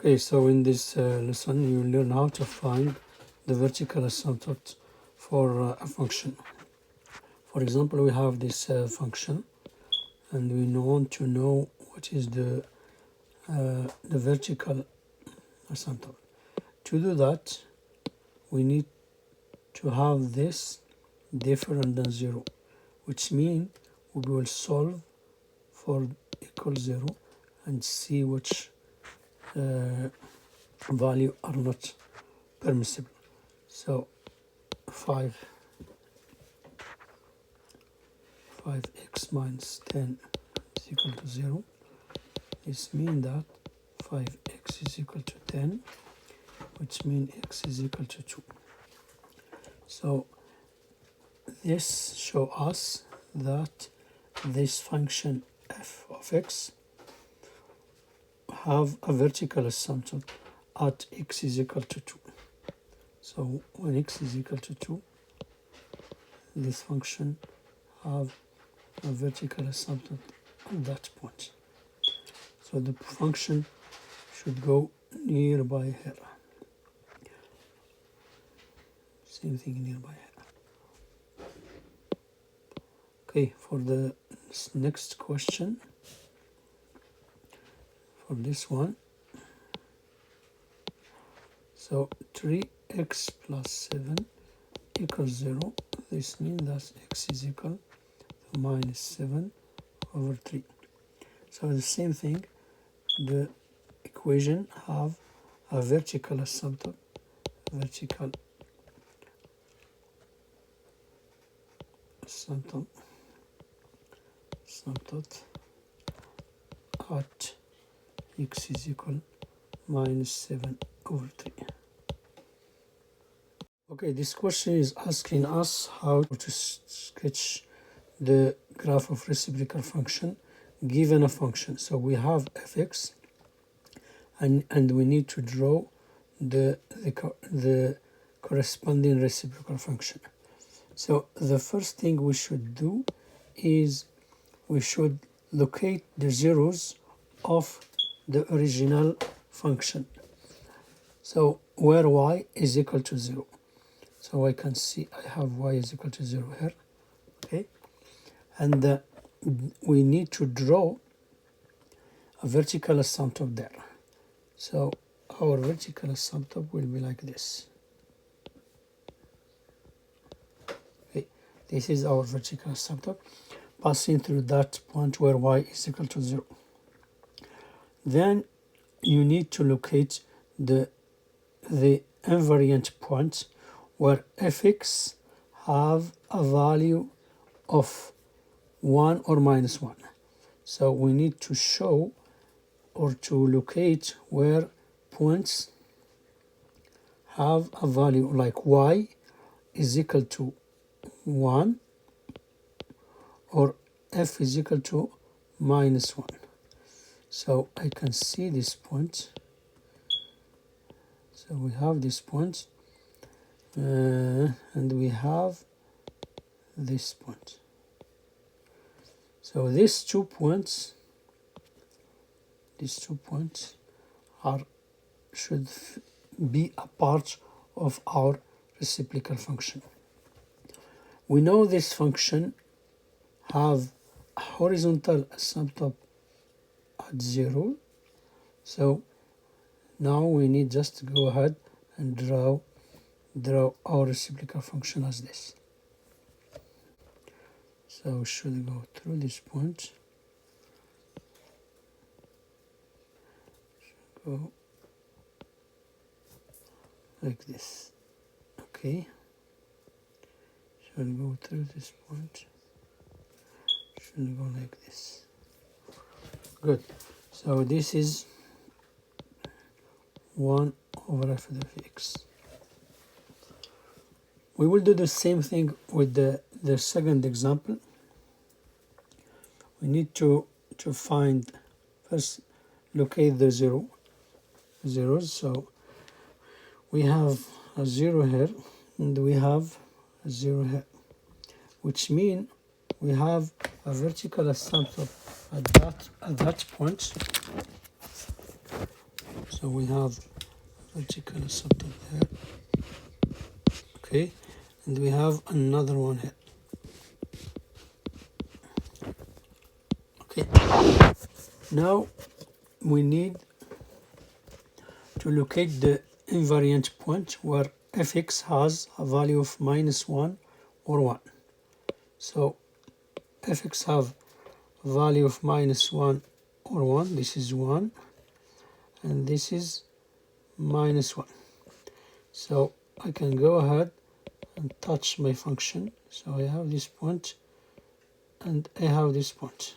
Okay, so in this lesson you learn how to find the vertical asymptote for a function. For example, we have this function and we want to know what is the vertical asymptote. To do that, we need to have this different than 0, which means we will solve for equal 0 and see which value are not permissible. So 5x minus 10 is equal to 0. This means that 5x is equal to 10, which means x is equal to 2. So this shows us that this function f of x have a vertical asymptote at x is equal to 2. So when x is equal to 2, this function have a vertical asymptote at that point. So the function should go nearby here. Same thing nearby here. Okay, for the next question, for this one, so 3x plus 7 equals 0. This means that x is equal to minus 7 over 3. So the same thing, the equation have a vertical asymptote, asymptote at x is equal minus 7 over 3. Okay, this question is asking us how to sketch the graph of reciprocal function given a function. So we have fx and we need to draw the corresponding reciprocal function. So the first thing we should do is we should locate the zeros of the original function. So where y is equal to 0. So I can see I have y is equal to 0 here. Okay, and we need to draw a vertical asymptote there. So our vertical asymptote will be like this. Okay, this is our vertical asymptote passing through that point where y is equal to 0. Then you need to locate the invariant point where fx have a value of 1 or minus 1. So we need to show or to locate where points have a value like y is equal to 1 or f is equal to minus 1. So I can see this point. So we have this point and we have this point. So these 2 points should be a part of our reciprocal function. We know this function have a horizontal asymptote at 0. So now we need just to go ahead and draw our reciprocal function as this. So we should go through this point. Go like this. Okay. Should go through this point. Should go like this. Good. So this is 1 over f of x. We will do the same thing with the second example. We need to find, first locate the zeros. So we have a 0 here and we have a 0 here, which means we have a vertical asymptote at that point. So we have vertical subtop here. Okay, and we have another one here. Okay, now we need to locate the invariant point where fx has a value of -1 or 1. So fx have a value of -1 or 1, this is 1, and this is -1. So I can go ahead and touch my function. So I have this point and I have this point.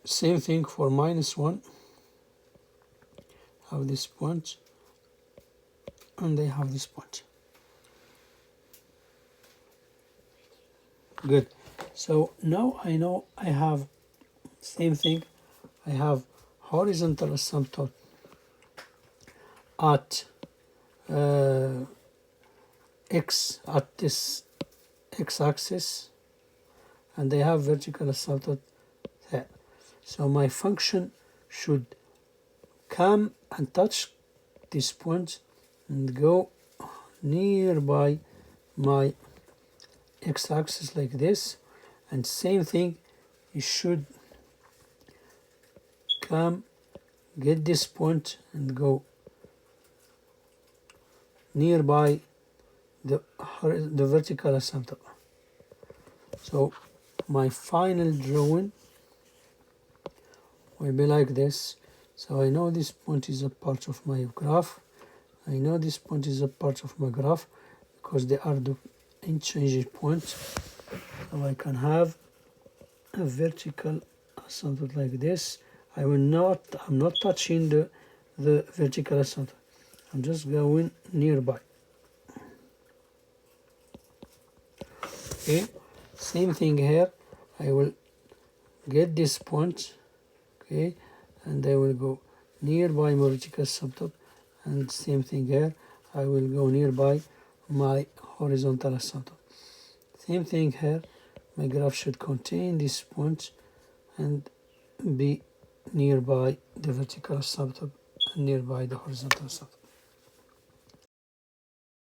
Same thing for -1. Have this point and I have this point. Good. So now I know I have same thing. I have horizontal asymptote at x at this x-axis, and I have vertical asymptote there. So my function should come and touch this point and go nearby my x-axis like this, and same thing, you should come get this point and go nearby the vertical asymptote. So my final drawing will be like this. So I know this point is a part of my graph. I know this point is a part of my graph because they are the interchange points. So I can have a vertical asymptote like this. I'm not touching the vertical asymptote. I'm just going nearby. Okay, same thing here. I will get this point, okay, and I will go nearby my vertical asymptote, and same thing here. I will go nearby my horizontal asymptote. Same thing here. My graph should contain this point and be nearby the vertical asymptote and nearby the horizontal asymptote.